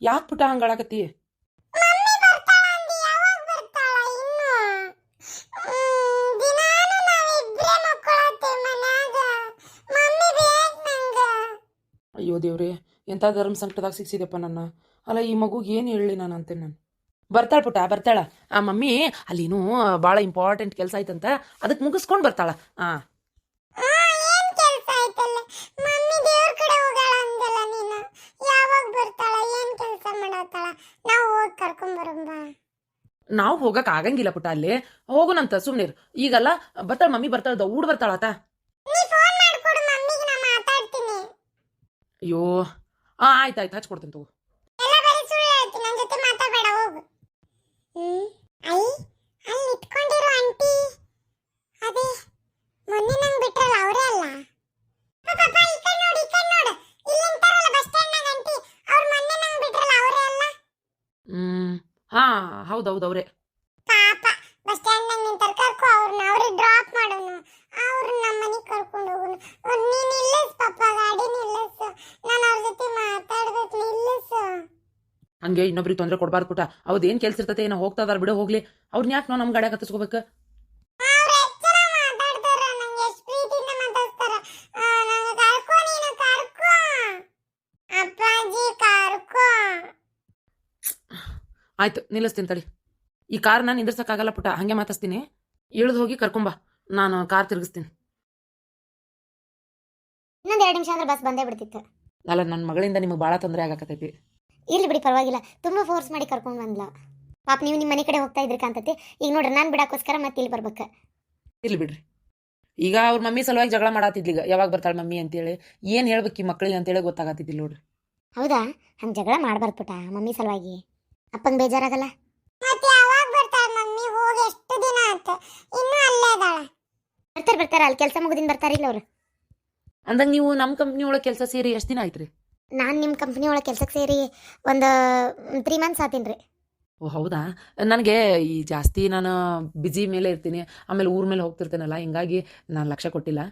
ಯಾಕೆ ಪುಟ್ಟ ಹಂಗಾಳಕತ್ತಿ? ಮಮ್ಮಿ ಬರ್ತಾಳ ಅಂದಿ, ಯಾವಾಗ ಬರ್ತಾಳ ಇನ್ನು? ದಿನಾನು ನಾವಿಬ್ರೇ ಮಕ್ಕಳತ್ತೀವಿ ಮನ್ಯಾಗ. ಮಮ್ಮಿ ಬೇಕು ನಂಗ. ಅಯ್ಯೋ ದೇವ್ರೆ, ಎಂಥ ಧರ್ಮ ಸಂಕಟದಾಗ ಸಿಕ್ಸಿದೆಪ್ಪ ನನ್ನ. ಅಲ್ಲ ಈ ಮಗುಗೆ ಏನು ಹೇಳಲಿ ನಾನು ಅಂತೇನೆ. ನಾನು ಬರ್ತಾಳ ಪುಟ್ಟ, ಬರ್ತಾಳ. ಆ ಮಮ್ಮಿ ಅಲ್ಲಿನೂ ಭಾಳ ಇಂಪಾರ್ಟೆಂಟ್ ಕೆಲಸ ಐತಂತ, ಅದಕ್ಕೆ ಮುಗಿಸ್ಕೊಂಡು ಬರ್ತಾಳ. ಹಾಂ, ಏನ್ ಕೆಲ್ಸ ಐತಲ್ಲ? ಮಮ್ಮಿ ದೇವ್ರ ಕಡೆ ಹೋಗಾಳ ಅಂದಲ್ಲ ನೀನು. ಯಾವಾಗ ಬರ್ತಾಳ? ಏನ್ ಕೆಲ್ಸ ಮಾಡತ್ತಾಳ? ನಾವು ಹೋಗಿ ಕರ್ಕೊಂಡ್ ಬರೋಣ. ನಾವು ಹೋಗಕ್ಕೆ ಆಗಂಗಿಲ್ಲ ಪುಟ್ಟ, ಅಲ್ಲಿ ಹೋಗುನಂತ ಸುಮ್ಮನಿರು. ಈಗಲ್ಲ ಬರ್ತಾಳ ಮಮ್ಮಿ, ಬರ್ತಾಳ, ದೌಡ್ ಬರ್ತಾಳತ. ನೀ ಫೋನ್ ಮಾಡ್ಕೊಡು ಮಮ್ಮಿಗೆ, ನಾ ಮಾತಾಡ್ತೀನಿ. ಅಯ್ಯೋ ಹಾಂ, ಆಯ್ತು ಹಚ್ಕೊಡ್ತೀನಿ ತಗೋ. ಎಲ್ಲ ಬರೀ ಸುಳ್ಳು ಹೇಳ್ತೀನಿ, ನನ್ನ ಜೊತೆ ಮಾತಾಡಬೇಡ, ಹೋಗು. ಐ ಅಲ್ಲಿ ಇಟ್ಕೊಂಡಿರೋ ಆಂಟಿ ಅದೇ ಮೊನ್ನೆ ನಂಗೆ ಬಿಟ್ರಲ್ಲ ಅವರೇ ಅಲ್ಲ? ಪಾಪ ಈ ಕಡೆ ನೋಡಿ, ಈ ಕಡೆ ನೋಡು. ಇಲ್ಲಿ ನಿಂತಾರಲ್ಲ ಬಸ್ ಸ್ಟ್ಯಾಂಡ್ನಾಗ ಆಂಟಿ, ಅವ್ರು ಮೊನ್ನೆ ನಂಗೆ ಬಿಟ್ರಲ್ಲ ಅವರೇ ಅಲ್ಲ? ಹಾಂ, ಹೌದೌದು ಅವರೇ. ಪಾಪ ಬಸ್ ಸ್ಟ್ಯಾಂಡ್ನಾಗ ನಿಂತಾರ, ಕರ್ಕೊ ಅವ್ರನ್ನ, ಅವ್ರಿಗೆ ಡ್ರಾಪ್ ಮಾಡೋನು, ಅವ್ರನ್ನ ನಮ್ಮ ಮನೆಗೆ ಕರ್ಕೊಂಡು ಹೋಗೋನು. ನೀನು ನಿಲ್ಲಿಸ್ ಪಾಪ, ಗಾಡಿ ನಿಲ್ಲಿಸು, ನಾನು ಅವ್ರ ಜೊತೆ ಮಾತಾಡ್ಬೇಕು, ನಿಲ್ಲಿಸು. ಹಂಗೆ ಇನ್ನೊಬ್ರಿಗೆ ತೊಂದರೆ ಕೊಡಬಾರ್ದು ಪುಟ್ಟ. ಅವ್ರದ್ದೇನು ಕೆಲಸ ಇರ್ತೈತೆ, ಏನೋ ಹೋಗ್ತಾ ಇದಾರೆ ಬಿಡೋ, ಹೋಗ್ಲಿ. ಅವ್ರನ್ನ ಯಾಕೆ ನಾವು ನಮ್ಮ ಗಾಡಿಯಾಗ ಹತ್ತಿಸ್ಕೋಬೇಕು? ಅವ್ರು ಎಚ್ಚರ ಮಾತಾಡ್ತಾರ, ನಂಗೆ ಎಷ್ಟು ಪ್ರೀತಿಯಿಂದ ಮಾತಾಡ್ತಾರ. ನಂಗೆ ಕರ್ಕೊ, ನೀನು ಕರ್ಕೊ ಅಪ್ಪಾಜಿ, ಕರ್ಕೊ. ಆಯ್ತು, ನಿಲ್ಲಿಸ್ತೀನಿ ತಡಿ. ಈ ಕಾರ್ನ ನಿಂದ್ರಸಕ್ಕಾಗಲ್ಲ ಪುಟ್ಟ, ಹಂಗೆ ಮಾತಾಡ್ತೀನಿ. ಇಳಿದು ಹೋಗಿ ಕರ್ಕೊಂಬಾ, ನಾನು ಕಾರ್ ತಿರುಗಿಸ್ತೀನಿ. ಇನ್ನೊಂದು 2 ನಿಮಿಷ ಅಂದ್ರೆ ಬಸ್ ಬಂದೇ ಬಿಡ್ತಿತ್ತು. ಅಲ್ಲ, ನನ್ನ ಮಗಳಿಂದ ನಿಮಗೆ ಭಾಳ ತೊಂದರೆ ಆಗಕತ್ತೈತಿ. ಇರ್ಲಿ ಬಿಡಿ, ಪರವಾಗಿಲ್ಲ. ತುಂಬ ಫೋರ್ಸ್ ಮಾಡಿ ಕರ್ಕೊಂಡು ಬಂದ್ಲ. ಪಾಪ ನೀವು ನಿಮ್ಮ ಮನೆ ಕಡೆ ಹೋಗ್ತಾ ಇದ್ರಿ ಕಾಂತತಿ. ಈಗ ನೋಡ್ರಿ, ನಾನು ಬಿಡಕ್ಕೋಸ್ಕರ ಮತ್ತೆ ಇಲ್ಲಿ ಬರ್ಬೇಕು. ಇರ್ಲಿ ಬಿಡ್ರಿ. ಈಗ ಅವ್ರ ಮಮ್ಮಿ ಸಲುವಾಗಿ ಜಗಳ ಮಾಡತ್ತಿದ್ಲಿಗ, ಯಾವಾಗ ಬರ್ತಾಳೆ ಮಮ್ಮಿ ಅಂತೇಳಿ. ಏನು ಹೇಳ್ಬೇಕು ಈ ಮಕ್ಕಳಿಗೆ ಅಂತೇಳಿ ಗೊತ್ತಾಗತ್ತಿದ್ದಿಲ್ಲ ನೋಡ್ರಿ. ಹೌದಾ? ಹಂಗೆ ಜಗಳ ಮಾಡಬಾರ್ದು ಪುಟ್ಟ, ಮಮ್ಮಿ ಸಲುವಾಗಿ. ಅಪ್ಪಂಗೆ ಬೇಜಾರಾಗಲ್ಲ? ಮತ್ತೆ ಯಾವಾಗ ಬರ್ತಾಳೆ ಮಮ್ಮಿ? ಹೋಗಿ ಎಷ್ಟು ದಿನ ಆಯ್ತು, ಇನ್ನೂ ಅಲ್ಲೇ ಇದ್ದಾಳೆ. ಬರ್ತಾರೆ, ಅಲ್ಲಿ ಕೆಲಸ ಮುಗಿದಿನ ಬರ್ತಾರಿಲ್ಲ ಅವರು. ಅಂದಂಗೆ ನೀವು ನಮ್ಮ ಕಂಪ್ನಿ ಒಳಗೆ ಕೆಲಸ ಸೇರಿ ಎಷ್ಟು ದಿನ ಆಯ್ತು ರೀ? ನಾನು ನಿಮ್ಮ ಕಂಪ್ನಿ ಒಳಗೆ ಕೆಲಸಕ್ಕೆ ಸೇರಿ ಒಂದು 3 ಮಂತ್ಸ್ ಆತೀನಿ ರೀ. ಓ ಹೌದಾ? ನನಗೆ ಈ ಜಾಸ್ತಿ ನಾನು ಬಿಜಿ ಮೇಲೆ ಇರ್ತೀನಿ, ಆಮೇಲೆ ಊರ ಮೇಲೆ ಹೋಗ್ತಿರ್ತೇನಲ್ಲ, ಹಿಂಗಾಗಿ ನಾನು ಲಕ್ಷ್ಯ ಕೊಟ್ಟಿಲ್ಲ.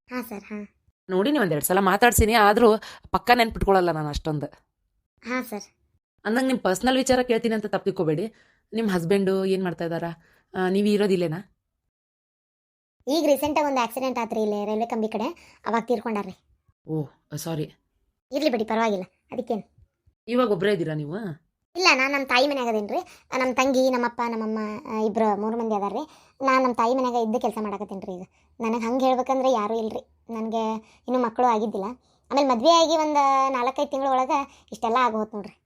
ಹಾಂ ಸರ್, ಹಾಂ. ನೋಡಿ, ನೀವು 1-2 ಸಲ ಮಾತಾಡ್ಸೀನಿ, ಆದರೂ ಪಕ್ಕ ನೆನ್ಪಿಟ್ಕೊಳ್ಳಲ್ಲ ನಾನು ಅಷ್ಟೊಂದು. ಹಾಂ ಸರ್. ಅಂದಂಗೆ ನಿಮ್ಮ ಪರ್ಸ್ನಲ್ ವಿಚಾರ ಕೇಳ್ತೀನಿ ಅಂತ ತಪ್ಪಿಕೋಬೇಡಿ. ನಿಮ್ಮ ಹಸ್ಬೆಂಡು ಏನು ಮಾಡ್ತಾ ಇದ್ದಾರಾ? ನೀವು ಇರೋದಿಲ್ಲೇನಾ? ಈಗ ರೀಸೆಂಟಾಗಿ ಒಂದು ಆಕ್ಸಿಡೆಂಟ್ ಆತ್ರಿ ಇಲ್ಲಿ ರೈಲ್ವೆ ಕಂಬಿ ಕಡೆ, ಅವಾಗ ತೀರ್ಕೊಂಡಾರ್ರಿ. ಓಹ್ ಸಾರಿ. ಇರ್ಲಿ ಬಿಡಿ, ಪರವಾಗಿಲ್ಲ. ಅದಕ್ಕೇನು. ಇವಾಗ ಒಬ್ಬರೇ ಇದ್ದೀರಾ ನೀವು? ಇಲ್ಲ, ನಾನು ನಮ್ಮ ತಾಯಿ ಮನ್ಯಾಗ ಅದೇನು ರೀ. ನಮ್ಮ ತಂಗಿ, ನಮ್ಮಪ್ಪ, ನಮ್ಮಮ್ಮ ಇಬ್ಬರು 3 ಮಂದಿ ಅದಾರ ರೀ. ನಾನು ನಮ್ಮ ತಾಯಿ ಮನ್ಯಾಗ ಇದ್ದು ಕೆಲಸ ಮಾಡಕತ್ತೀನಿ ರೀ. ಈಗ ನನಗೆ ಹಂಗೆ ಹೇಳ್ಬೇಕಂದ್ರೆ ಯಾರೂ ಇಲ್ಲರಿ. ನನಗೆ ಇನ್ನೂ ಮಕ್ಕಳು ಆಗಿದ್ದಿಲ್ಲ. ಆಮೇಲೆ ಮದುವೆ ಆಗಿ ಒಂದು 4-5 ತಿಂಗಳ ಒಳಗೆ ಇಷ್ಟೆಲ್ಲ ಆಗೋದು ನೋಡ್ರಿ.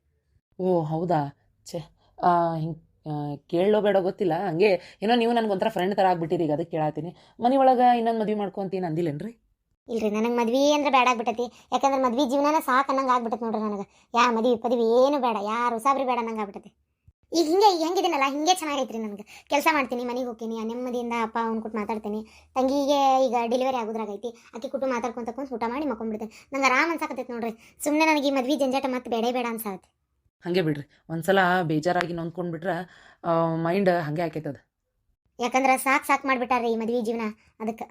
ಓ ಹೌದಾ? ಛೇ, ಹಿಂಗೆ ಕೇಳೋ ಬೇಡ ಗೊತ್ತಿಲ್ಲ. ಹಂಗೆ ಏನೋ ನೀವು ನನಗೊಂಥರ ಫ್ರೆಂಡ್ ಥರ ಆಗ್ಬಿಟ್ಟಿರಿ, ಈಗ ಅದಕ್ಕೆ ಕೇಳತ್ತೀನಿ. ಮನೆ ಒಳಗೆ ಇನ್ನೊಂದು ಮದುವೆ ಮಾಡ್ಕೊಂತೀನಿ ಅಂದಿಲ್ಲೇನ್ರಿ? ಇಲ್ರಿ, ನನಗೆ ಮದ್ವೆ ಅಂದ್ರೆ ಬೇಡ ಆಗ್ಬಿಟ್ಟೈತಿ. ಯಾಕಂದ್ರೆ ಮದ್ವೆ ಜೀವನನ ಸಾಕು ಅನ್ನಂಗೆ ಆಗ್ಬಿಟ್ಟೈತಿ ನೋಡ್ರಿ. ನನಗೆ ಯಾ ಮದುವೆ ಏನು ಬೇಡ, ಯಾರು ಉಸಾಬ್ರಿ ಬೇಡ ಅನ್ನಂಗೆ ಆಗ್ಬಿಟ್ಟೈತಿ. ಈಗ ಹೆಂಗಿದ್ದೀನಲ್ಲ ಹಿಂಗೆ ಚೆನ್ನಾಗೈತ್ರಿ. ನನಗೆ ಕೆಲಸ ಮಾಡ್ತೀನಿ, ಮನೆಗೆ ಹೋಗ್ತೀನಿ, ನೆಮ್ಮದಿಯಿಂದ ಅಪ್ಪ ಅವ್ನು ಕೊಟ್ಟು ಮಾತಾಡ್ತೀನಿ. ತಂಗಿಗೆ ಈಗ ಡೆಲಿವರಿ ಆಗೋದ್ರಾಗೈತಿ, ಆಕೆ ಕೊಟ್ಟು ಮಾತಾಡ್ಕೊಂತ ಊಟ ಮಾಡಿ ಮಕ್ಕೊಂಡ್ಬಿಡ್ತೇನೆ. ನಂಗೆ ಆರಾಮ್ ಅನ್ಸಾಕತ್ತೈತಿ ನೋಡ್ರಿ. ಸುಮ್ಮನೆ ನನಗೆ ಈ ಮದ್ವೆ ಜಂಜಾಟ ಮತ್ತೆ ಬೇಡ ಅನ್ಸಾಕತ್ತೆ. ಹಾಗೆ ಬಿಡ್ರಿ, ಒಂದ್ಸಲ ಬೇಜಾರಾಗಿ ನೊಂದ್ಕೊಂಡ್ಬಿಟ್ರೆ ಮೈಂಡ್ ಹಾಗೆ ಆಕೈತದ. ಯಾಕಂದ್ರೆ ಸಾಕು ಮಾಡಿಬಿಟ್ಟಾರ್ರಿ ಈ ಮದ್ವೆ ಜೀವನ, ಅದಕ್ಕೆ.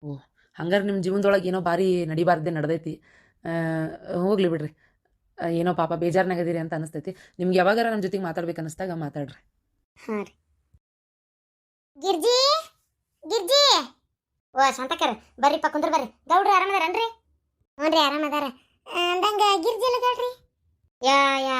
ಓ ಹಂಗಾರೆ ನಿಮ್ಮ ಜೀವನದೊಳಗೆ ಏನೋ ಭಾರಿ ನಡಿಬಾರ್ದೆ ನಡೆದೈತಿ. ಹೋಗ್ಲಿ ಬಿಡ್ರಿ. ಏನೋ ಪಾಪ ಬೇಜಾರ್ನಾಗದಿರಿ ಅಂತ ಅನಿಸ್ತೈತಿ. ನಿಮ್ಗೆ ಯಾವಾಗಾರ ನಮ್ಮ ಜೊತೆಗೆ ಮಾತಾಡ್ಬೇಕು ಅನ್ನಿಸ್ದಾಗ ಮಾತಾಡ್ರಿ. ಹಾಂ ರೀ. ಗಿರ್ಜಿ ಓ ಶಾಂತಕರ್ ಬರ್ರಿಪ್ಪ, ಕುಂದ್ರ ಬರ್ರಿ. ಗೌಡ್ರಿ ಆರಾಮದಾರನ್ರಿ? ಹ್ಞೂ ರೀ, ಆರಾಮದಾರ. ಅಂದಂಗೆ ಗಿರ್ಜಿ ಎಲ್ಲ ಗೌಡ್ರಿ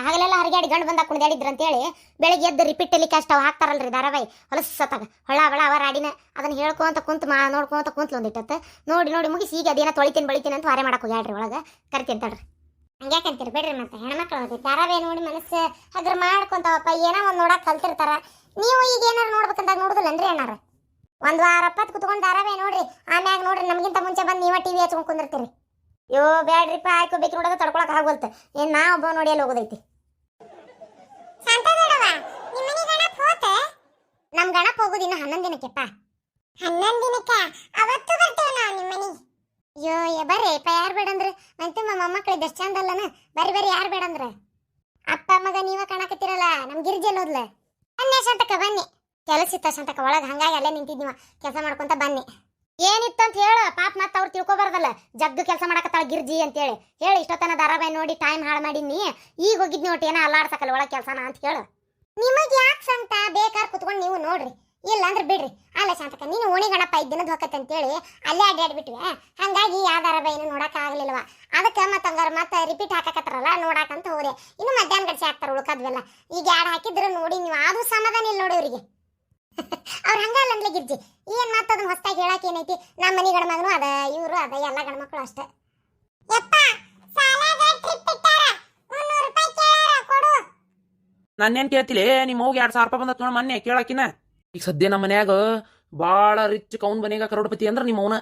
ಹಗಲೆಲ್ಲ ಹರಿಗಾಡಿ ಗಂಡು ಬಂದಾಗ ಕುಣಿದಾಡಿದ್ರು ಅಂತೇಳಿ ಬೆಳಗ್ಗೆ ಎದ್ದು ರಿಪೀಟ್ ಟೆಲಿಕಾಸ್ಟ್ ಅವು ಹಾಕ್ತಾರಲ್ರಿ ಧಾರಾವಾಹಿ, ಹೊಲಸತ್ತಾಗ ಹೊಳ ಬಳ ಅವರ ಆಡಿನ ಅದನ್ನು ಹೇಳ್ಕೊಂತ ಕುಂತು ನೋಡ್ಕೊಂತ ಕುಂತ್ಲು ಒಂದಿಟ್ಟತ್ತೆ. ನೋಡಿ ಮುಗಿಸಿ ಈಗ ಅದೇನೋ ತೊಳಿತೀನಿ ಅಂತ ವಾರೆ ಮಾಡಕ್ಕೆ ಹೋಗ್ಯಾಡ್ರಿ ಒಳಗೆ. ಕರಿತೀನಿ ತಡ್ರಿ. ಹಂಗ್ಯಾಕಂತೀರಿ ಬಿಡ್ರಿ, ಮತ್ತೆ ಹೆಣ್ಮಕ್ಳು ಧಾರಾವಾಹಿ ನೋಡಿ ಮನಸ್ಸು ಹಗ್ರ ಮಾಡ್ಕೊಂತಾವಪ್ಪ. ಏನೋ ಒಂದು ನೋಡಕ್ಕೆ ಕಲ್ತಿರ್ತಾರ. ನೀವು ಈಗ ಏನಾರು ನೋಡ್ಬೇಕಂದಾಗ ನೋಡುದಿಲ್ಲನ್ರಿ ಏನಾರ? ಒಂದು ವಾರ 10 ಕುತ್ಕೊಂಡು ಧಾರಾವಾಹಿ ನೋಡ್ರಿ, ಆಮ್ಯಾಗ ನೋಡ್ರಿ ನಮಗಿಂತ ಮುಂಚೆ ಬಂದು ನೀವ ಟಿವಿ ಹಚ್ಕೊಂಡು ಕುಂದಿರ್ತೀರಿ. ಯೋ ಬ್ಯಾಡ್ರಿಪ್ಪ, ಆಯ್ತು ಬೇಕಿ ನೋಡೋದು ತಡ್ಕೊಳಕ್ ಆಗೋಲ್ತ. ಏನು ನಾ ಒಬ್ಬ ನೋಡಿ ಅಲ್ಲಿ ಹೋಗೋದೈತಿ. ನಮ್ ಗಣಪ ಹೋಗೋದು ಇನ್ನು 11 ದಿನಕ್ಕೆಪ್ಪ. 11 ದಿನಕ್ಕ ಅವತ್ತು ಬರ್ತೇವೆ ನಾವು ನಿಮ್ಮ ಮನೆಗೆ. ಅಯ್ಯೋ ಬರ್ರಿಪ್ಪ, ಯಾರು ಬೇಡಂದ್ರೆ ಮಂತು ಮೊಮ್ಮಕ್ಕಳು ಎಷ್ಟು ಚಂದ ಅಲ್ಲನ. ಬರ್ರಿ ಯಾರು ಬೇಡಂದ್ರೆ. ಅಪ್ಪ ಮಗ ನೀವ ಕಾಣಕತ್ತಿರಲ್ಲ, ನಮ್ ಗಿರಿಜಿ ಅನ್ನೋದ್ಲ. ಬನ್ನಿ ಶಾಂತಕ, ಬನ್ನಿ. ಕೆಲಸ ಇತ್ತ ಶಾಂತಕ ಒಳಗೆ, ಹಂಗಾಗಿ ಅಲ್ಲೇ ನಿಂತಿದ್ ನೀವು ಕೆಲಸ ಮಾಡ್ಕೊಂತ ಬನ್ನಿ. ಏನಿತ್ತಂತ ಹೇಳ ಪಾಪ ಮತ್ತೆ ಅವ್ರು ತಿಳ್ಕೊಬಾರ್ದಲ್ಲ ಜಗ್ಗು ಕೆಲಸ ಮಾಡಕತ್ತಾಳ ಗಿರ್ಜಿ ಅಂತೇಳಿ ಹೇಳಿ ಇಷ್ಟೊತ್ತನ ಧಾರಾವಾಹಿ ನೋಡಿ ಟೈಮ್ ಹಾಳು ಮಾಡಿನಿ ಈಗ ಹೋಗಿದ್ನಿ ಒಟ್ಟು ಏನೋ ಅಲ್ಲಾಡ್ಸಕಲ್ಲ ಒಳಗೆ ಕೆಲಸನ ಅಂತ ಹೇಳು ನಿಮಗೆ ಯಾಕೆ ಸಂತ ಬೇಕಾರ್ ಕುತ್ಕೊಂಡು ನೀವು ನೋಡ್ರಿ ಇಲ್ಲ ಅಂದ್ರೆ ಬಿಡ್ರಿ ಅಲ್ಲ ಶಾಂತಕ ನೀನು ಓಣಿ ಗಣಪ 5 ದಿನದ ಹೊಕ್ಕತ್ತೆ ಅಂತೇಳಿ ಅಲ್ಲೇ ಅಡ್ಡಾಡ್ಬಿಟ್ವಿ ಹಂಗಾಗಿ ಯಾವ ಧಾರಾವಾಹಿನೂ ನೋಡಕ್ ಆಗ್ಲಿಲ್ವ ಅದಕ್ಕೆ ಮತ್ತೆ ರಿಪೀಟ್ ಹಾಕಕತ್ತಾರಲ್ಲ ನೋಡಾಕಂತ ಹೋದೆ ಇನ್ನು ಮಧ್ಯಾಹ್ನ ಗಡಿಸಿ ಹಾಕ್ತಾರ ಉಳ್ಕದ್ವೆಲ್ಲ ಈಗ ಯಾರು ಹಾಕಿದ್ರು ನೋಡಿ ನೀವು ಅದು ಸಮಾಧಾನ ಇಲ್ಲ ನೋಡಿ ಅವ್ರಿಗೆ ಅವ್ರು ಹಂಗಲ್ಲ ಅನ್ಲಿ ಗಿರ್ಜಿ ಏನ್ ಮಾತು ಅದನ್ನ ಹೊಸ್ತಾಗಿ ಹೇಳಕ್ ಏನೈತಿ ನಮ್ಮ ಮನೆ ಗಣಮಗನು ಅದ ಇವರು ಅದ ಎಲ್ಲ ಗಣಮಕ್ಳು ಅಷ್ಟೇ ನಾನೇನ್ ಕೇಳ್ತಿಲೆ ನಿಮ್ಮ ಹೋಗಿ 2,000 ರೂಪಾಯಿ ಬಂದತ್ ನೋಡ ಮೊನ್ನೆ ಕೇಳಾಕಿನ ಈಗ ಸದ್ಯ ನಮ್ಮ ಮನ್ಯಾಗ ಬಾಳ ರಿಚ್ ಕೌನ್ ಬನೇಗ ಕರೋಡ್ಪತಿ ಅಂದ್ರ ನಿಮ್ಮ ಅವನ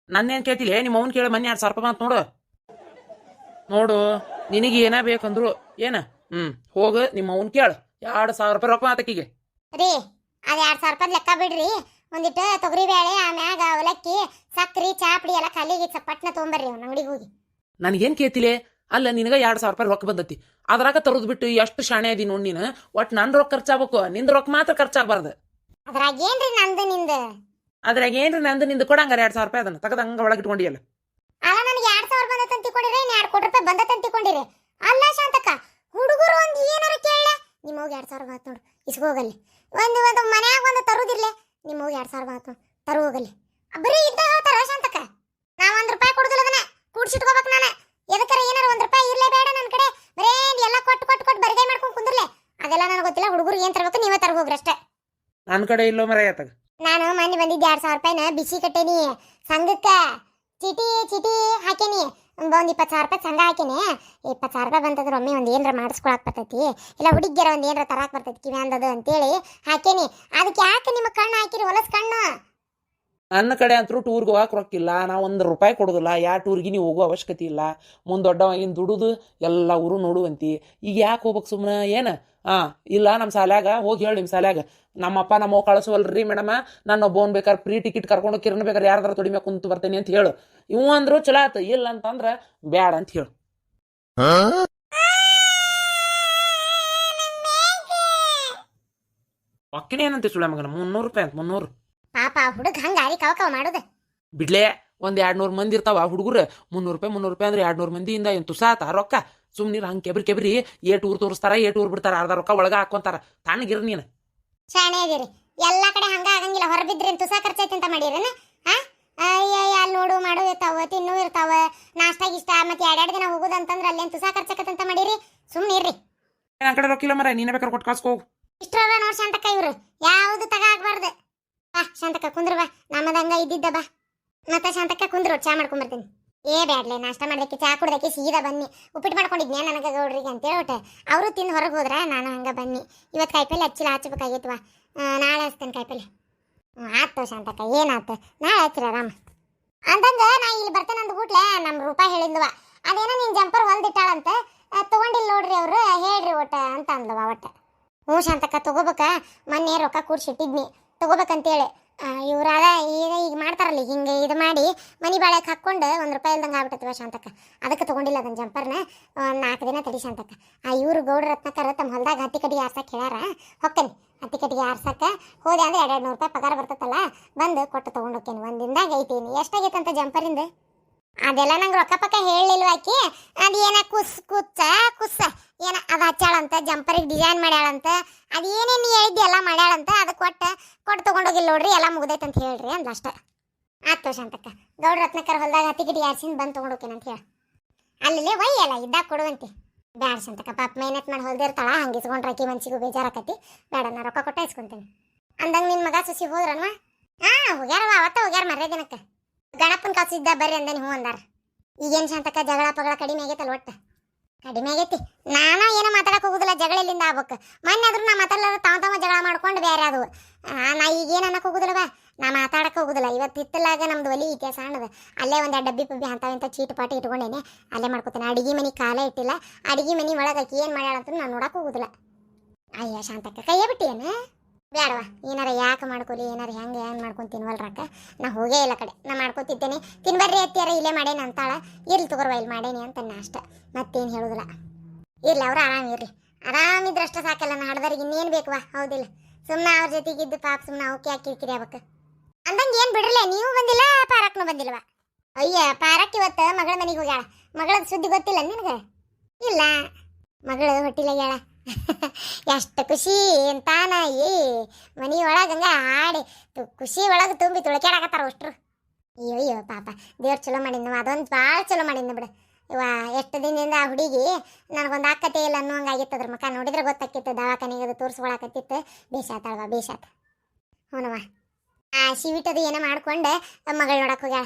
ನನ್ನೇನ್ ಕೇಳ್ತಿಲೆ ನಿಮ್ಮ ಅವನ್ ಕೇಳ ಮೊನ್ನೆ 2,000 ರೂಪಾಯಿ ಬಂತ ನೋಡು ನೋಡು ನಿನಗೆ ಏನ ಬೇಕಂದ್ರು ಏನ ಹೋಗ ನಿಮ್ಮ ಅವನ್ ಕೇಳ 2,000 ರೂಪಾಯಿ ರೊಕ್ಕ ಮಾತಕಿಗೆ ರೀ ಅದ್ 2,000 ರೂಪಾಯಿ ಲೆಕ್ಕ ಬಿಡ್ರಿ ಒಂದಿಟ್ಟು ತೊಗರಿ ಬೇಳೆ ಆಮ್ಯಾಗ ಅವಲಕ್ಕಿ ಸಕ್ರಿ ಚಾಪಡಿ ಎಲ್ಲ ಖಾಲಿಗೆ ಚಪ್ಪಟ್ನ ತೊಗೊಂಬರ್ರಿ ಅವ್ನ ಅಂಗಡಿಗೆ ಹೋಗಿ ನನಗೇನ್ ಕೇಳ್ತಿಲೆ ಅಲ್ಲ ನಿನಗ 2,000 ರೂಪಾಯಿ ರೊಕ್ಕ ಬಂದತಿ ಅದ್ರಾಗ ತರದ್ ಬಿಟ್ಟು ಎಷ್ಟು ಶಾಣೆ ಅದಿ ನೋಡಿ ನೀನು ಒಟ್ ನನ್ ರೊಕ್ಕ ಖರ್ಚಾಗಬೇಕು ನಿಂದ ರೊಕ್ಕ ಮಾತ್ರ ಖರ್ಚಾಗಬಾರ್ದು ಅದ್ರಾಗ ಏನ್ರಿ ನಂದು ನಿಂದ ಅದ್ರಾಗ ಏನ್ರಿ ನಂದು ನಿಂದು ಕೊಡಂಗಾರ 2,000 ರೂಪಾಯಿ ಅದನ್ನ ತಗದ ಹಂಗ ಒಳಗೆ ಇಟ್ಕೊಂಡಿಯಲ್ಲ ಅಲ್ಲ ನನಗೆ 2,000 ಬಂದತಂತ ತಿಕೊಂಡಿರಿ 2 ಕೋಟಿ ರೂಪಾಯಿ ಬಂದತಂತ ತಿಕೊಂಡಿರಿ ಅಲ್ಲ ಶಾಂತಕ್ಕ ಹುಡುಗರು ಒಂದು ಏನಾರ ಕೇಳ ನಿಮ್ಮ ಹೋಗಿ 2,000 ಬಾತ್ ನೋಡು ಇಸ್ಕೋಗಲ್ಲಿ ಒಂದು ಮನ್ಯಾಗ ಒಂದು ತರುದಿರ್ಲೆ ನಿಮ್ಮ ಹೋಗಿ 2,000 ಬಾತ್ ನೋಡು ತರು ಹೋಗಲ್ಲಿ ಬರೀ ಇದ್ದ ಹೇಳ್ತಾರ ಶಾಂತಕ್ಕ ನಾ 1 ರೂಪಾಯಿ ಕೊಡುದಿಲ್ಲ ಅದನ್ನ ಕೂಡ್ಸಿಟ್ಕೋಬೇಕು ನಾನು ಎದಕ್ಕಾರ ಏನಾರ 1 ರೂಪಾಯಿ ಇರ್ಲೇ ಬೇಡ ನನ್ನ ಕಡೆ ಬರೇ ಎಲ್ಲ ಕೊಟ್ಟು ಬರಿಗೈ ಮಾಡ್ಕೊಂಡು ಕುಂದ್ರಲೆ ಅದೆಲ್ಲ ನನಗೆ ಗೊತ್ತಿಲ್ಲ ಹುಡುಗರು ಏನ್ ತರಬೇಕು ನೀವೇ ತರ ಹೋಗ್ರಿ ಅಷ್ಟೇ ನನ್ನ ಕಡೆ ಇಲ್ಲೋ ಮರ ಆತಾಗ ನಾನು ಮೊನ್ನೆ ಬಂದಿದ್ದೆ 2,000 ರೂಪಾಯಿನ ಬಿಸಿ ಕಟ್ಟೇನಿ ಸಂಘಕ್ಕ ಚೀಟಿ ಹಾಕೇನಿ ಒಂದು 20,000 ರೂಪಾಯಿ ಸಂಘ ಹಾಕೇನಿ 20,000 ರೂಪಾಯಿ ಬಂತಂದ್ರೆ ಒಮ್ಮೆ ಒಂದು ಏನಾರ ಮಾಡಿಸ್ಕೊಳಕ್ ಬರ್ತೈತಿ ಇಲ್ಲ ಹುಡುಗಿಯರ ಒಂದು ಏನಾರ ತರಾಕ್ ಬರ್ತೈತಿ ಕಿವಿ ಅಂದದು ಅಂತೇಳಿ ಹಾಕೇನಿ ಅದಕ್ಕೆ ಯಾಕೆ ನಿಮ್ಮ ಕಣ್ಣು ಹಾಕಿರಿ ಹೊಲಸ್ ಕಣ್ಣು ನನ್ನ ಕಡೆ ಅಂತೂ ಟೂರ್ಗೆ ಹೋಗಕ್ಕೆ ರೊಕ್ಕಿಲ್ಲ ನಾ 1 ರೂಪಾಯಿ ಕೊಡೋದಿಲ್ಲ ಯಾವ ಟೂರ್ಗೆ ನೀವು ಹೋಗೋ ಅವಶ್ಯಕತೆ ಇಲ್ಲ ಮುಂದೆ ದೊಡ್ಡವಾಗಿನ ದುಡುದು ಎಲ್ಲ ಊರು ನೋಡುವಂತಿ ಈಗ ಯಾಕೆ ಹೋಗ್ಬೇಕು ಸುಮ್ಮನೆ ಏನು ಇಲ್ಲ ನಮ್ಮ ಶಾಲ್ಯಾಗ ಹೋಗಿ ಹೇಳಿ ನಿಮ್ಮ ಶಾಲ್ಯಾಗ ನಮ್ಮಪ್ಪ ನಮ್ಮ ಕಳಿಸವಲ್ರಿ ಮೇಡಮ ನಾನು ಒಬ್ಬನ್ ಬೇಕಾದ್ರೆ ಫ್ರೀ ಟಿಕೆಟ್ ಕರ್ಕೊಂಡು ಕಿರಣ್ ಬೇಕಾದ್ರೆ ಯಾರ್ದಾರ ತೊಡಿ ಮ್ಯಾಗ ಕುಂತು ಬರ್ತೇನೆ ಅಂತ ಹೇಳು ಇವು ಅಂದ್ರು ಚಲೋ ಆತ ಇಲ್ಲ ಅಂತಂದ್ರೆ ಬ್ಯಾಡ ಅಂತ ಹೇಳು ಒಕ್ಕಿನ ಏನಂತೆ ಸುಳ್ಳ ಮಗನ 300 ರೂಪಾಯಿ ಅಂತ 300 ಪಾಪ ಹುಡುಗ ಹಂಗಾರಿ ಕವಕವ ಮಾಡುದು ಬಿಡ್ಲೆ ಒಂದ್ 200 ಮಂದಿ ಇರ್ತಾವ ಹುಡುಗರು 300 ರೂಪಾಯಿ ಅಂದ್ರೆ 200 ಮಂದಿಯಿಂದ ಏನು ತುಸಾತ ರೊಕ್ಕ ಸುಮ್ನಿರ್ ಹಂಗೆ ಕೆಬ್ರಿ ಏಟ್ ಊರ್ ತೋರಿಸ್ತಾರ ಏಟ್ ಊರ್ ಬಿಡ್ತಾರ ಅರ್ಧ ರೊಕ್ಕ ಒಳಗ ಹಾಕೊಂತಾರ ತಣ್ಣಗಿರ್ ನೀನು ಶಾಣೆ ಅದೀರಿ ಎಲ್ಲಾ ಕಡೆ ಹಂಗ ಆಗಂಗಿಲ್ಲ ಹೊರಬಿದ್ರಿ ತುಸಾ ಖರ್ಚೈತಿ ಅಂತ ಮಾಡಿರೇನ ಅಲ್ಲಿ ನೋಡು ಮಾಡು ಇರ್ತಾವ ತಿನ್ನು ಇರ್ತಾವ ನಾಷ್ಟ ಗಿಷ್ಟ ಮತ್ತೆ 2 ದಿನ ಹೋಗುದಂತಂದ್ರ ಅಲ್ಲೇನ್ ತುಸಾ ಖರ್ಚಕತ್ತಂತ ಮಾಡಿರಿ ಸುಮ್ನೆ ಇರ್ರಿ ನನ್ನ ಕಡೆ ರೊಕ್ಕಿಲ್ಲ ಮರ ನೀನೇ ಬೇಕಾದ್ರೆ ಕೊಟ್ಟು ಕಾಸ್ಕೋ ಇಷ್ಟರ ನೋಡ್ ಶಾಂತಕ್ಕ ಇವ್ರು ಯಾವ್ದು ತಗ ಆಗ್ಬಾರ್ದು ಬಾ ಶಾಂತಕ್ಕ ಕುಂದ್ರ ಬಾ ನಮ್ಮದಂಗ ಇದ್ದಿದ್ದ ಬಾ ಮತ್ತೆ ಶಾಂತಕ್ಕ ಕುಂದ್ರು ಚಾ ಮಾಡ್ಕೊಂಬರ್ತೀನಿ ಬ್ಯಾಡ್ಲೆ ನಾಷ್ಟ ಮಾಡ್ದಕ್ಕೆ ಚಾ ಕುಡ್ದಕ್ಕೆ ಸೀದಾ ಬನ್ನಿ ಉಪ್ಪಿಟ್ಟು ಮಾಡ್ಕೊಂಡಿದ್ನೆ ನನಗೆ ಗೌಡ್ರಿಗೆ ಅಂತ ಹೇಳ್ಬಿಟ್ಟೆ ಅವರು ತಿಂದು ಹೊರಗೆ ಹೋದ್ರ ನಾನು ಹಂಗ ಬನ್ನಿ ಇವತ್ತು ಕಾಯಿಪಲ್ಲೆ ಹಚ್ಚಿಲ್ಲ ಹಚ್ಚಬೇಕಾಗೈತವ ನಾಳೆ ಹಚ್ತೇನೆ ಕಾಯಿಪಲ್ಲೆ ಆತು ಶಾಂತಕ್ಕ ಏನಾತು ನಾಳೆ ಹಚ್ಚಿರ ಆರಾಮ ಅಂತಂದ ನಾ ಇಲ್ಲಿ ಬರ್ತೇನೆ ಅಂದ್ಬಿಟ್ಲೆ ನಮ್ಮ ರೂಪಾಯಿ ಹೇಳಿದ್ವ ಅದೇನೋ ನಿನ್ ಜಂಪರ್ ಹೊಲ್ದಿಟ್ಟಾಳಂತ ತಗೊಂಡಿಲ್ಲ ನೋಡ್ರಿ ಅವ್ರು ಹೇಳ್ರಿ ಒಟ್ಟ ಅಂತ ಅಂದವ ಒಟ್ಟ ಹ್ಞೂ ಶಾಂತಕ್ಕ ತಗೋಬೇಕ ಮೊನ್ನೆ ರೊಕ್ಕ ಕೂಡ್ಸಿಟ್ಟಿದ್ನಿ ತಗೋಬೇಕಂತೇಳಿ ಇವ್ರಾದ ಈಗ ಮಾಡ್ತಾರಲ್ಲ ಹಿಂಗೆ ಇದು ಮಾಡಿ ಮನಿ ಬಾಳೆಗೆ ಹಾಕ್ಕೊಂಡು 1 ರೂಪಾಯಿ ಇಲ್ದಂಗೆ ಆಗ್ಬಿಟ್ಟತ್ವ ಶಾಂತಕ್ಕ ಅದಕ್ಕೆ ತಗೊಂಡಿಲ್ಲ ಅದನ್ನ ಜಂಪರ್ನ 4 ದಿನ ತಡಿ ಶಾಂತಕ್ಕ ಇವ್ರು ಗೌಡ್ರ ರತ್ನಕರ ತಮ್ಮ ಹೊಲ್ದಾಗ ಹತ್ತಿ ಕಟ್ಟಿಗೆ ಆರ್ಸಕ್ಕೆ ಹೇಳ್ಯಾರ ಹೊಕ್ಕನಿ ಹತ್ತಿ ಕಟ್ಟಿಗೆ ಆರ್ಸಕ್ಕೆ ಹೋದೆ ಅಂದ್ರೆ 200 ರೂಪಾಯಿ ಪಗಾರ ಬರ್ತೈತಲ್ಲ ಬಂದು ಕೊಟ್ಟು ತೊಗೊಂಡು ಹೋಗ್ತೇನೆ 1 ದಿನದಾಗ ಐತೀನಿ ಎಷ್ಟಾಗೈತಂತ ಜಂಪರಿಂದ ಅದೆಲ್ಲ ನಂಗೆ ರೊಕ್ಕ ಪಕ್ಕ ಹೇಳಿಲ್ವ ಆಕಿ ಅದು ಏನ ಕುಸ್ಸ ಏನ ಅದು ಹಚ್ಚಾಳಂತ ಜಂಪರಿಗೆ ಡಿಸೈನ್ ಮಾಡ್ಯಾಳಂತ ಅದು ಏನೇನು ಹೇಳಿದ್ದಿ ಎಲ್ಲ ಮಾಡ್ಯಾಳಂತ ಅದಕ್ಕೆ ಕೊಟ್ಟು ತೊಗೊಂಡೋಗಿಲ್ಲ ನೋಡ್ರಿ ಎಲ್ಲ ಮುಗ್ದೈತೆ ಅಂತ ಹೇಳ್ರಿ ಅಂದ ಅಷ್ಟೇ ಆಯ್ತು ಶಾಂತಕ್ಕ ಗೌಡ್ರ ರತ್ನಕರ ಹೊಲ್ದಾಗ ಹತ್ತಿ ಗಿಡಿ ಆರ್ಸಿಂದ ಬಂದು ತೊಗೊಂಡೋಕೇನೆ ಅಂತ ಹೇಳಿ ಅಲ್ಲಿ ಒಯ್ಯಲ್ಲ ಇದ್ದಾಗ ಕೊಡುವಂತೆ ಬ್ಯಾಡ ಶಾಂತಕ್ಕ ಪಾಪ ಮೇಹನತ್ ಮಾಡಿ ಹೊಲ್ದಿರ್ತಾಳ ಹಂಗೆ ಇಸ್ಕೊಂಡ್ರೆ ಆಕಿ ಮನ್ಸಿಗೂ ಬೇಜಾರಾಕತಿ ಬೇಡ ನಾ ರೊಕ್ಕ ಕೊಟ್ಟ ಇಸ್ಕೊಂತೀನಿ ಅಂದಂಗೆ ನಿನ್ನ ಮಗ ಸುಸಿ ಹೋದ್ರನ್ವಾ ಹೋಗ್ಯಾರವ ಅವತ್ತ ಹೋಗ್ಯಾರ ಮರ್ರೆ ದಿನಕ್ಕೆ ಗಣಪನ ಕಾಸಿದ್ದ ಬರ್ರಿ ಅಂದೇನಿ ಹ್ಞೂ ಅಂದಾರ ಈಗೇನು ಶಾಂತಕ್ಕ ಜಗಳ ಪಗಳ ಕಡಿಮೆ ಆಗೈತಲ್ಲ ಒಟ್ಟು ಕಡಿಮೆ ಆಗೈತಿ ನಾನು ಏನೋ ಮಾತಾಡಕ್ಕೆ ಹೋಗುದಿಲ್ಲ ಜಗಳ ಎಲ್ಲಿಂದ ಆಗ್ಬೇಕು ಮೊನ್ನೆ ಆದ್ರೂ ನಾ ಮಾತಾಡೋರು ತಾವ ಜಗಳ ಮಾಡ್ಕೊಂಡು ಬೇರೆ ಅದು ನಾ ಈಗೇನು ಅನ್ನಕ್ಕೆ ಹೋಗುದಿಲ್ಲವ ನಾ ಮಾತಾಡಕ್ಕೆ ಹೋಗುದಿಲ್ಲ ಇವತ್ತು ಹಿತ್ತಲಾಗ ನಮ್ದು ಒಲಿ ಐತೆ ಸಣ್ಣದು ಅಲ್ಲೇ ಒಂದು ಡಬ್ಬಿ ಪಬ್ಬಿ ಅಂಥವಿಂಥ ಚೀಟ್ ಪಾಟಿ ಇಟ್ಕೊಂಡೇನೆ ಅಲ್ಲೇ ಮಾಡ್ಕೊತೇನೆ ಅಡಿಗೆ ಮನೆ ಕಾಲೇ ಇಟ್ಟಿಲ್ಲ ಅಡಿಗೆ ಮನೆ ಒಳಗೆ ಆಕಿ ಏನು ಮಾಡ್ಯಾಳಂತ ನಾನು ನೋಡಕ್ಕೆ ಹೋಗುದಿಲ್ಲ ಅಯ್ಯ ಶಾಂತಕ್ಕ ಕೈಯೇ ಬಿಟ್ಟಿಯೇನು ಬೇಡವಾ ಏನಾರ ಯಾಕೆ ಮಾಡ್ಕೊಲಿ ಏನಾರ ಹೆಂಗೆ ಏನು ಮಾಡ್ಕೊಂಡು ತಿನ್ವಲ್ರಕ್ಕ ನಾ ಹೋಗೇ ಇಲ್ಲ ಕಡೆ ನಾ ಮಾಡ್ಕೊತಿದ್ದೇನೆ ತಿನ್ಬರ್ರಿ ಅತ್ತಿಯಾರ ಇಲ್ಲೇ ಮಾಡೇನಿ ಅಂತಾಳ ಇರ್ಲಿ ತಗೋರ್ವ ಇಲ್ಲಿ ಮಾಡೇನಿ ಅಂತ ನಾ ಅಷ್ಟೆ ಮತ್ತೇನು ಹೇಳೋದಿಲ್ಲ ಇರ್ಲಿ ಅವ್ರು ಆರಾಮ ಇರ್ಲಿ ಆರಾಮಿದ್ರಷ್ಟ ಸಾಕಲ್ಲ ನಾ ಹಡ್ದವ್ರಿಗೆ ಇನ್ನೇನು ಬೇಕವಾ ಹೌದಿಲ್ಲ ಸುಮ್ಮನೆ ಅವ್ರ ಜೊತೆಗಿದ್ದು ಪಾಪ ಸುಮ್ಮನೆ ಅವಕ್ಕೆ ಯಾಕೆ ಕಿರಿಕಿರಿ ಆಗ್ಬೇಕು ಅಂದಂಗೆ ಏನು ಬಿಡ್ರಲ್ಲ ನೀವು ಬಂದಿಲ್ಲ ಪಾರಕ್ನು ಬಂದಿಲ್ವಾ ಅಯ್ಯ ಪಾರಕ್ ಇವತ್ತು ಮಗಳ ಮನೆಗೆ ಹೋಗ್ಯಾಳ ಮಗಳದ ಸುದ್ದಿ ಗೊತ್ತಿಲ್ಲ ನಿನಗೆ ಇಲ್ಲ ಮಗಳು ಹೊಟ್ಟಿಲಾಗ್ಯಾಳ ಎಷ್ಟು ಖುಷಿ ಅಂತಾನ ಏ ಮನಿ ಒಳಗಂಗ ಹಾಡಿ ಖುಷಿ ಒಳಗೆ ತುಂಬಿ ತುಳಕ್ಯಾಡಕತ್ತಾರ ಅಷ್ಟ್ರು ಅಯ್ಯೋ ಅಯ್ಯೋ ಪಾಪ ದೇವ್ರು ಚಲೋ ಮಾಡಿದ್ನವ ಅದೊಂದು ಭಾಳ ಚಲೋ ಮಾಡಿದ್ನ ಬಿಡು ಇವ ಎಷ್ಟು ದಿನದಿಂದ ಆ ಹುಡುಗಿ ನನಗೊಂದು ಆಕತೆ ಇಲ್ಲ ಅನ್ನೋಂಗಾಗಿತ್ತು ಅದ್ರ ಮಕ್ಕ ನೋಡಿದ್ರೆ ಗೊತ್ತಾಕಿತ್ತು ದವಾಖಾನೆಗೆ ಅದು ತೋರಿಸ್ಕೊಳಕತ್ತಿತ್ತು ಬೇಸಾತಲ್ವ ಬೇಸಾತ ಹ್ಞೂನವ ಆ ಶಿವಿಟದು ಏನೋ ಮಾಡ್ಕೊಂಡು ಮಗಳು ನೋಡಕ್ಕೆ ಹೋಗ್ಯಾಳ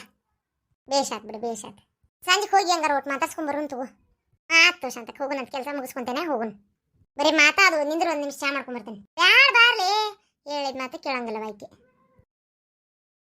ಬೇಸಾತ್ ಬಿಡು ಬೇಸಾತ್ ಸಂಜೆಗೆ ಹೋಗಿ ಹಂಗಾರ ಒಟ್ಟು ಮಾತಾಡ್ಸ್ಕೊಂಬರೋನ್ ತಗೋ ಆಯ್ತು ಶಾಂತಕ್ಕೆ ಹೋಗೋಣ ಅಂತ ಕೆಲಸ ಮುಗಿಸ್ಕೊಂತೇನೆ ಹೋಗೋಣ ಬರೀ ಮಾತಾಡು ನಿಂದ್ರೆ ಒಂದು ನಿಮಿಷ ಚಾ ಮಾಡ್ಕೊಂಬರ್ತೇನೆ ಯಾರು ಬಾರ್ಲಿ ಹೇಳಿದ ಮಾತು ಕೇಳಂಗಿಲ್ಲ ಬಾಯ್ಕೆ